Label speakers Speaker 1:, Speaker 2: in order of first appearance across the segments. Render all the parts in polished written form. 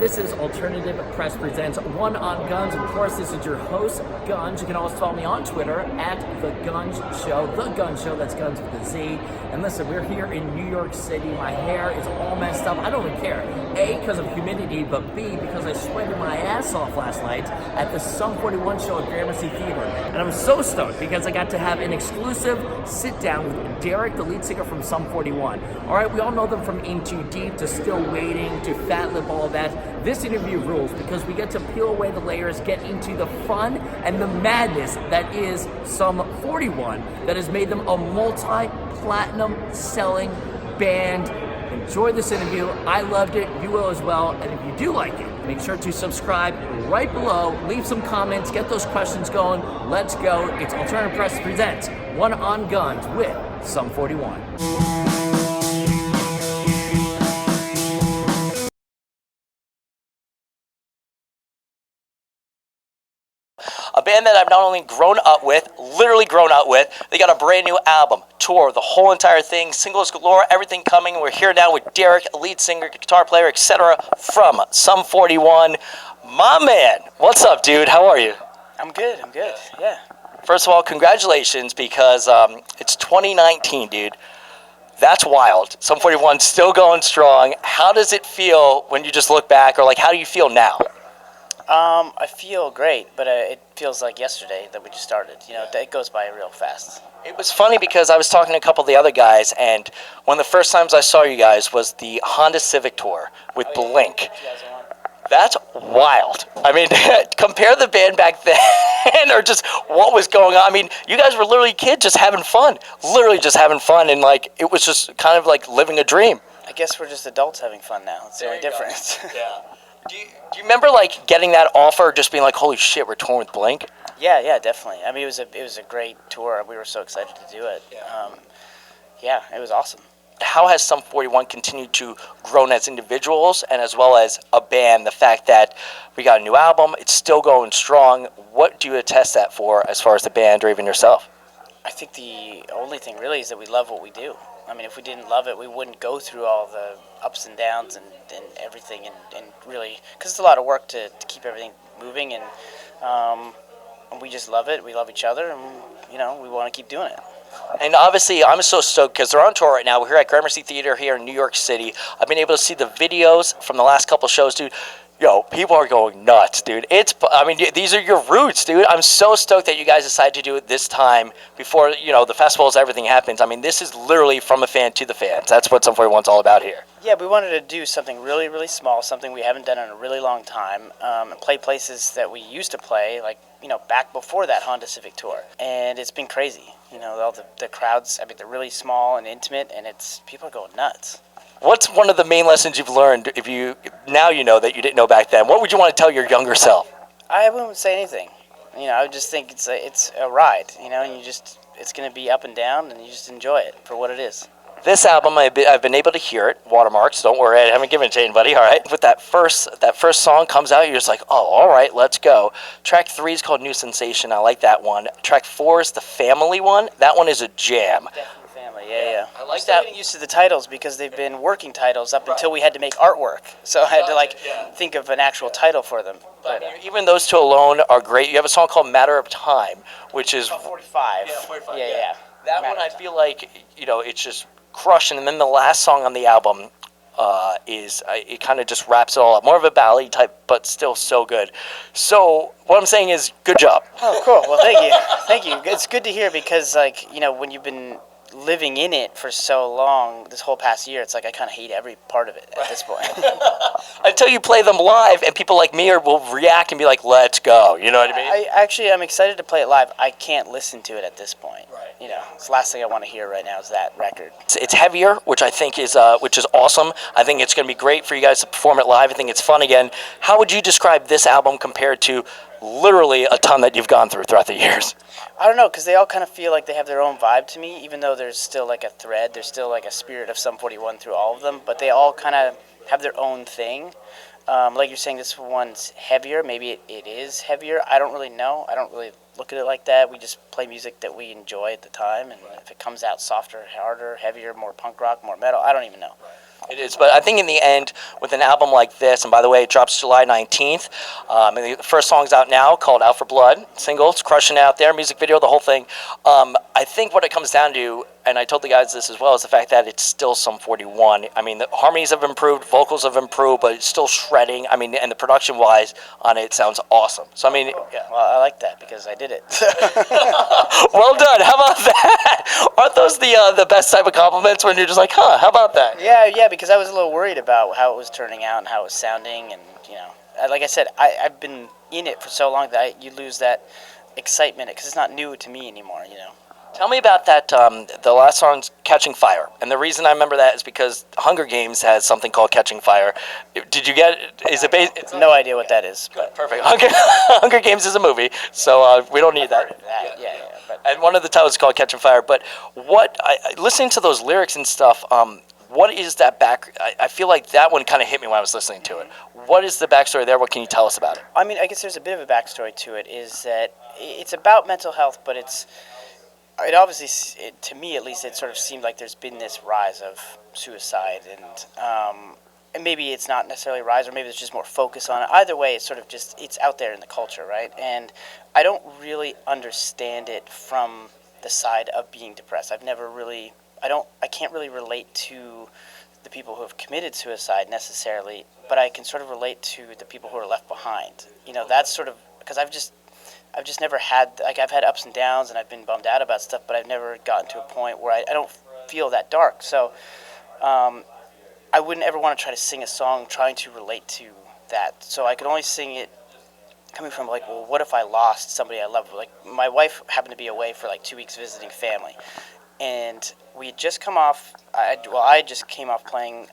Speaker 1: This is Alternative Press Presents One On Gunz. Of course, this is your host, Gunz. You can always follow me on Twitter at The Gunz Show. The Gunz Show, that's Gunz with a Z. And listen, we're here in New York City. My hair is all messed up. I don't even care. A, because of humidity, but B, because I sweated my ass off last night at the Sum 41 show at Gramercy Theater. And I'm so stoked because I got to have an exclusive sit-down with Deryck, the lead singer from Sum 41. All right, we all know them from In Too Deep to Still Waiting to Fat Lip, all of that. This interview rules because we get to peel away the layers, get into the fun and the madness that is Sum 41 that has made them a multi-platinum selling band. Enjoy this interview. I loved it. You will as well. And if you do like it, make sure to subscribe right below. Leave some comments. Get those questions going. Let's go. It's Alternative Press Presents One On Gunz with Sum 41. A band that I've not only grown up with, literally grown up with, they got a brand new album, tour, the whole entire thing, singles galore, everything coming. We're here now with Deryck, lead singer, guitar player, etc. from Sum 41. My man, what's up, dude? How are you?
Speaker 2: I'm good, yeah.
Speaker 1: First of all, congratulations, because it's 2019, dude. That's wild. Sum 41 still going strong. How does it feel when you just look back, or like, how do you feel now?
Speaker 2: I feel great, but it feels like yesterday that we just started. You know, it goes by real fast.
Speaker 1: It was funny because I was talking to a couple of the other guys, and one of the first times I saw you guys was the Honda Civic tour with Blink. That's wild. I mean, compare the band back then, or just what was going on. I mean, you guys were literally kids just having fun. Literally just having fun, and like it was just kind of like living a dream.
Speaker 2: I guess we're just adults having fun now. It's the only difference.
Speaker 1: Yeah. Do you remember like getting that offer, just being like, "Holy shit, we're touring with Blink"?
Speaker 2: Yeah, definitely. I mean, it was a great tour. We were so excited to do it. Yeah, it was awesome.
Speaker 1: How has Sum 41 continued to grow as individuals and as well as a band? The fact that we got a new album, it's still going strong. What do you attest that for, as far as the band or even yourself?
Speaker 2: I think the only thing really is that we love what we do. I mean, if we didn't love it, we wouldn't go through all the ups and downs and everything, and really, because it's a lot of work to keep everything moving, and we just love it. We love each other, and, you know, we want to keep doing it.
Speaker 1: And obviously, I'm so stoked because they're on tour right now. We're here at Gramercy Theater here in New York City. I've been able to see the videos from the last couple shows, dude. Yo, people are going nuts, dude. I mean, these are your roots, dude. I'm so stoked that you guys decided to do it this time before, you know, the festivals, everything happens. I mean, this is literally from a fan to the fans. That's what Sum 41's all about here.
Speaker 2: Yeah, we wanted to do something really, really small, something we haven't done in a really long time, and play places that we used to play, like, you know, back before that Honda Civic tour. And it's been crazy. You know, all the crowds, I mean, they're really small and intimate, and people are going nuts.
Speaker 1: What's one of the main lessons you've learned, now you know that you didn't know back then? What would you want to tell your younger self?
Speaker 2: I wouldn't say anything. You know, I would just think it's a ride, you know, and it's going to be up and down, and you just enjoy it for what it is.
Speaker 1: This album, I've been able to hear it, Watermarks, don't worry, I haven't given it to anybody, all right? But that first song comes out, you're just like, oh, all right, let's go. Track 3 is called New Sensation, I like that one. Track 4 is the Family one, that one is a jam.
Speaker 2: Definitely Family, yeah.
Speaker 1: I like
Speaker 2: that. Getting used to the titles because they've been working titles up until we had to make artwork. So I had to think of an actual title for them. But
Speaker 1: even those two alone are great. You have a song called Matter of Time, which is
Speaker 2: 45.
Speaker 1: Yeah, 45.
Speaker 2: Yeah.
Speaker 1: That one I feel like, you know, it's just crushing. And then the last song on the album it kind of just wraps it all up. More of a ballad type, but still so good. So what I'm saying is, good job.
Speaker 2: Oh, cool. Well, thank you. It's good to hear because, like, you know, when you've been living in it for so long, this whole past year, it's like I kind of hate every part of it at this point.
Speaker 1: Until you play them live, and people like me will react and be like, let's go. You know what I mean?
Speaker 2: I'm excited to play it live. I can't listen to it at this point. Right. You know, it's the last thing I want to hear right now is that record.
Speaker 1: It's heavier, which I think is awesome. I think it's going to be great for you guys to perform it live. I think it's fun again. How would you describe this album compared to literally a ton that you've gone throughout the years?
Speaker 2: I don't know, because they all kind of feel like they have their own vibe to me, even though there's still like a thread, there's still like a spirit of Sum 41 through all of them, but they all kind of have their own thing. Like you're saying, this one's heavier. Maybe it is heavier. I don't really know. I don't really look at it like that. We just play music that we enjoy at the time, and if it comes out softer, harder, heavier, more punk rock, more metal, I don't even know.
Speaker 3: It is, but I think in the end, with an album like this, and by the way, it drops July 19th, and the first song's out now called Out for Blood, single, it's crushing out there, music video, the whole thing. I think what it comes down to, and I told the guys this as well, is the fact that it's still Sum 41. I mean, the harmonies have improved, vocals have improved, but it's still shredding. I mean, and the production-wise on it sounds awesome. So, I mean, yeah.
Speaker 2: Well, I like that because I did it.
Speaker 3: Well done. How about that? Aren't those the best type of compliments when you're just like, huh, how about that?
Speaker 2: Yeah, because I was a little worried about how it was turning out and how it was sounding, and like I said, I've been in it for so long that you lose that excitement because it's not new to me anymore.
Speaker 3: Tell me about that. The last song's Catching Fire, and the reason I remember that is because Hunger Games has something called Catching Fire. Did you get? Is it based?
Speaker 2: It's no idea what that is. But
Speaker 3: perfect. Hunger Games is a movie, so we don't need that.
Speaker 2: Yeah.
Speaker 3: And one of the titles is called Catching Fire. But listening to those lyrics and stuff, what is that back? I feel like that one kind of hit me when I was listening to it. What is the backstory there? What can you tell us about it?
Speaker 2: I mean, I guess there's a bit of a backstory to it. Is that it's about mental health, but it obviously, to me at least, it sort of seemed like there's been this rise of suicide, and maybe it's not necessarily a rise, or maybe there's just more focus on it. Either way, it's sort of just, it's out there in the culture, right? And I don't really understand it from the side of being depressed. I can't really relate to the people who have committed suicide necessarily, but I can sort of relate to the people who are left behind. That's sort of, because I've just never had, I've had ups and downs, and I've been bummed out about stuff, but I've never gotten to a point where I don't feel that dark. So I wouldn't ever want to try to sing a song trying to relate to that. So I could only sing it coming from well, what if I lost somebody I love? Like, my wife happened to be away for 2 weeks visiting family, and we had just come off, I just came off playing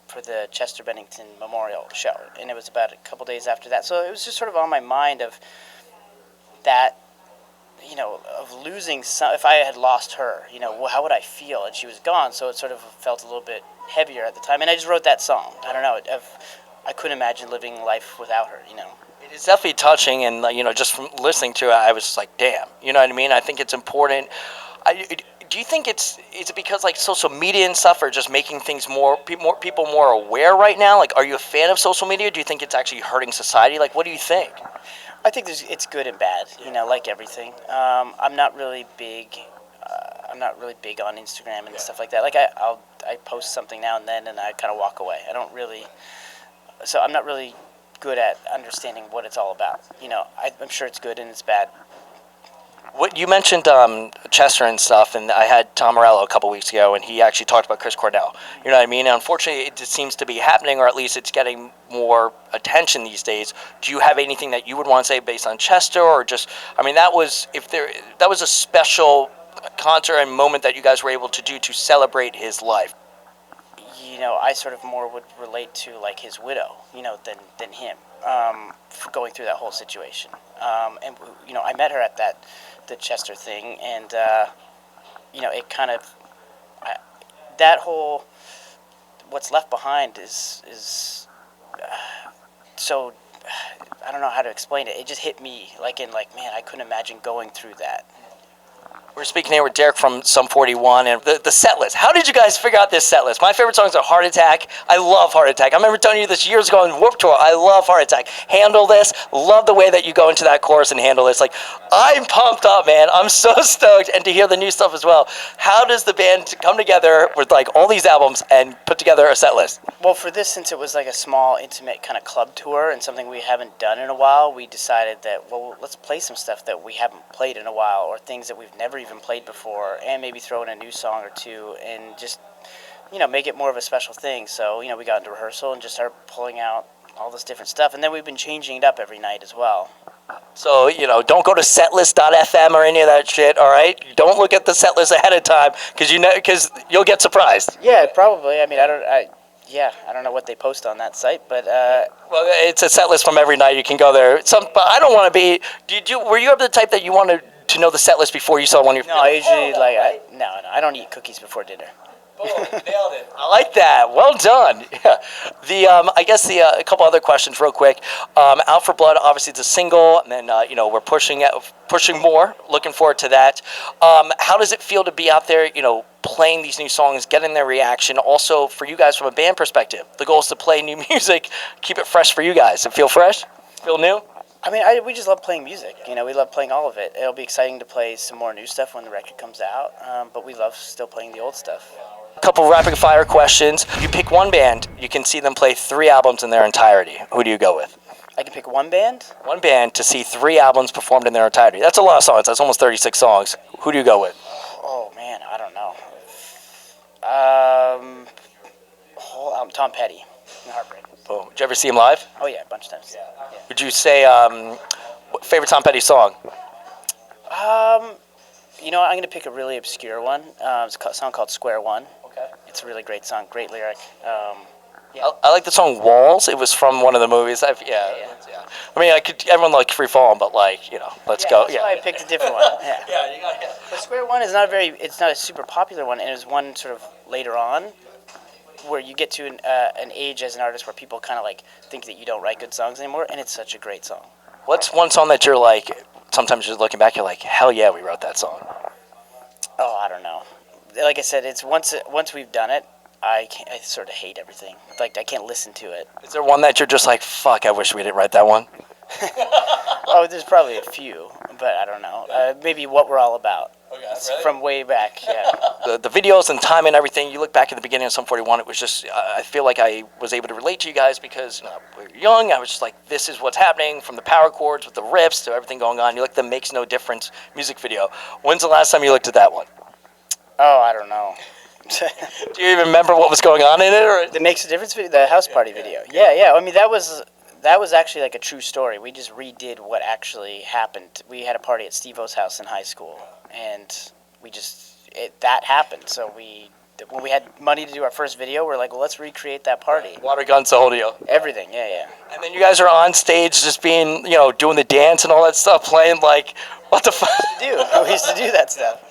Speaker 2: for the Chester Bennington Memorial Show, and it was about a couple days after that. So it was just sort of on my mind of that, of losing if I had lost her, how would I feel? And she was gone, so it sort of felt a little bit heavier at the time. And I just wrote that song. I don't know. I couldn't imagine living life without her,
Speaker 3: It is definitely touching, and just from listening to it, I was just like, damn. You know what I mean? I think it's important. Do you think is it because social media and stuff are just making things more people more aware right now? Are you a fan of social media? Do you think it's actually hurting society? What do you think?
Speaker 2: I think it's good and bad, like everything. I'm not really big on Instagram and stuff like that. I post something now and then, and I kind of walk away. So I'm not really good at understanding what it's all about. I'm sure it's good and it's bad.
Speaker 3: What you mentioned Chester and stuff, and I had Tom Morello a couple weeks ago, and he actually talked about Chris Cornell. You know what I mean? And unfortunately, it just seems to be happening, or at least it's getting more attention these days. Do you have anything that you would want to say based on Chester, or just? I mean, that was a special concert and moment that you guys were able to do to celebrate his life.
Speaker 2: I sort of more would relate to his widow, than him, going through that whole situation. And I met her at the Chester thing, and it kind of that whole what's left behind is so I don't know how to explain it. It just hit me man, I couldn't imagine going through that.
Speaker 3: We're speaking here with Deryck from Sum 41, and the set list. How did you guys figure out this set list? My favorite songs are Heart Attack. I love Heart Attack. I remember telling you this years ago on Warped Tour. I love Heart Attack. Handle This. Love the way that you go into that chorus and handle this. I'm pumped up, man. I'm so stoked, and to hear the new stuff as well. How does the band come together with all these albums and put together a set list?
Speaker 2: Well, for this, since it was a small, intimate kind of club tour and something we haven't done in a while, we decided that, let's play some stuff that we haven't played in a while, or things that we've never even played before, and maybe throw in a new song or two, and just make it more of a special thing. So we got into rehearsal and just started pulling out all this different stuff, and then we've been changing it up every night as well.
Speaker 3: So don't go to setlist.fm or any of that shit. All right, don't look at the set list ahead of time because you'll get surprised.
Speaker 2: Yeah, probably. I mean, I don't know what they post on that site, but
Speaker 3: well, it's a set list from every night. You can go there. But I don't want to be. Were you ever the type that you wanted to know the set list before you saw one of your?
Speaker 2: No, I usually no, I don't eat cookies before dinner.
Speaker 3: Boom, nailed it. I like that. Well done. Yeah. I guess a couple other questions real quick. Out for Blood, obviously it's a single, and then we're pushing more. Looking forward to that. How does it feel to be out there, playing these new songs, getting their reaction? Also, for you guys from a band perspective, the goal is to play new music, keep it fresh for you guys. It feel fresh? Feel new?
Speaker 2: I mean, we just love playing music. We love playing all of it. It'll be exciting to play some more new stuff when the record comes out, but we love still playing the old stuff.
Speaker 3: A couple rapid fire questions. You pick one band, you can see them play 3 albums in their entirety. Who do you go with?
Speaker 2: I can pick one band?
Speaker 3: One band to see 3 albums performed in their entirety. That's a lot of songs. That's almost 36 songs. Who do you go with?
Speaker 2: Oh, man, I don't know. Whole album, Tom Petty. Heartbreak.
Speaker 3: Boom. Did you ever see him live?
Speaker 2: Oh, yeah, a bunch of times. Yeah.
Speaker 3: Would you say favorite Tom Petty song?
Speaker 2: I'm going to pick a really obscure one. It's a song called Square One.
Speaker 3: Okay.
Speaker 2: It's a really great song, great lyric.
Speaker 3: I like the song Walls. It was from one of the movies. Yeah. I mean, everyone like Free Falling, but let's go.
Speaker 2: That's why I picked a different one. Yeah.
Speaker 3: You got it.
Speaker 2: But Square One is it's not a super popular one, and it was one sort of later on where you get to an age as an artist where people kind of think that you don't write good songs anymore, and it's such a great song.
Speaker 3: What's one song that you're sometimes just looking back, you're like, hell yeah, we wrote that song?
Speaker 2: Oh, I don't know. Like I said, it's once we've done it, I sort of hate everything. I can't listen to it.
Speaker 3: Is there one that you're just like, fuck, I wish we didn't write that one?
Speaker 2: Oh, there's probably a few, but I don't know. Maybe What We're All About.
Speaker 3: Okay,
Speaker 2: it's
Speaker 3: really?
Speaker 2: from way back, yeah.
Speaker 3: The videos and time and everything, you look back at the beginning of Sum 41, it was just, I feel like I was able to relate to you guys because we were young. I was just like, this is what's happening, from the power chords with the riffs to everything going on. You look at the Makes No Difference music video. When's the last time you looked at that one?
Speaker 2: Oh, I don't know.
Speaker 3: Do you even remember what was going on in it? Or?
Speaker 2: The Makes a Difference video, the house party video. Yeah. I mean, that was actually a true story. We just redid what actually happened. We had a party at Steve-O's house in high school, and that happened. So when we had money to do our first video, we're like, well, let's recreate that party.
Speaker 3: Water guns, the whole deal.
Speaker 2: Everything, yeah.
Speaker 3: And then you guys are on stage just being, doing the dance and all that stuff, playing what the fuck?
Speaker 2: We used to do that stuff.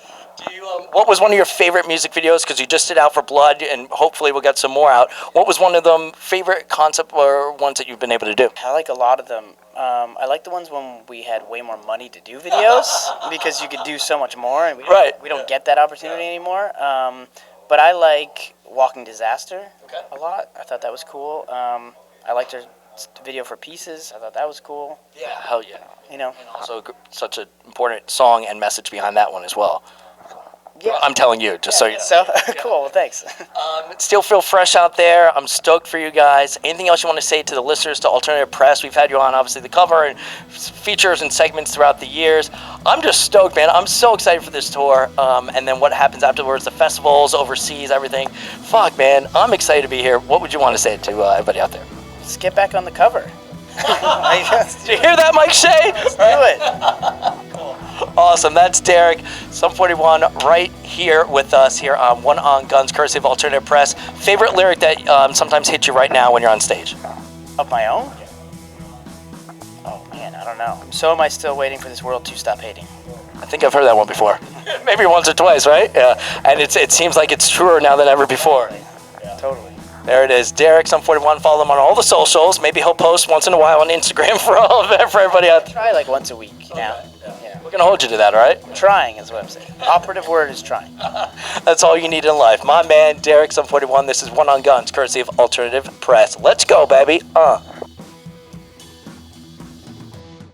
Speaker 3: What was one of your favorite music videos? Because you just did Out for Blood, and hopefully we'll get some more out. What was one of them favorite concept or ones that you've been able to do?
Speaker 2: I like a lot of them. I like the ones when we had way more money to do videos because you could do so much more, and we don't get that opportunity anymore. But I like Walking Disaster a lot. I thought that was cool. I liked their video for Pieces. I thought that was cool.
Speaker 3: Yeah, hell yeah.
Speaker 2: And
Speaker 3: also such an important song and message behind that one as well.
Speaker 2: Yeah.
Speaker 3: I'm telling you, just so you know.
Speaker 2: So, cool, well, thanks.
Speaker 3: Still feel fresh out there. I'm stoked for you guys. Anything else you want to say to the listeners, to Alternative Press? We've had you on, obviously, the cover and features and segments throughout the years. I'm just stoked, man. I'm so excited for this tour. And then what happens afterwards, the festivals, overseas, everything. Fuck, man. I'm excited to be here. What would you want to say to everybody out there?
Speaker 2: Let's get back on the cover.
Speaker 3: Did you hear that, Mike Shea?
Speaker 2: Let's do it.
Speaker 3: Cool. Awesome. That's Deryck, Sum 41, right here with us here on One On Gunz, courtesy of Alternative Press. Favorite lyric that sometimes hits you right now when you're on stage?
Speaker 2: Of my own? Oh, man, I don't know. So am I still waiting for this world to stop hating?
Speaker 3: I think I've heard that one before. Maybe once or twice, right? Yeah. And it seems like it's truer now than ever before.
Speaker 2: Yeah, totally.
Speaker 3: There it is. Deryck, Sum 41. Follow him on all the socials. Maybe he'll post once in a while on Instagram for everybody out there.
Speaker 2: Try once a week now.
Speaker 3: We're going to hold you to that, all right?
Speaker 2: Trying is what I'm saying. Operative word is trying.
Speaker 3: That's all you need in life. My man, Deryck, Sum 41. This is One On Gunz, courtesy of Alternative Press. Let's go, baby.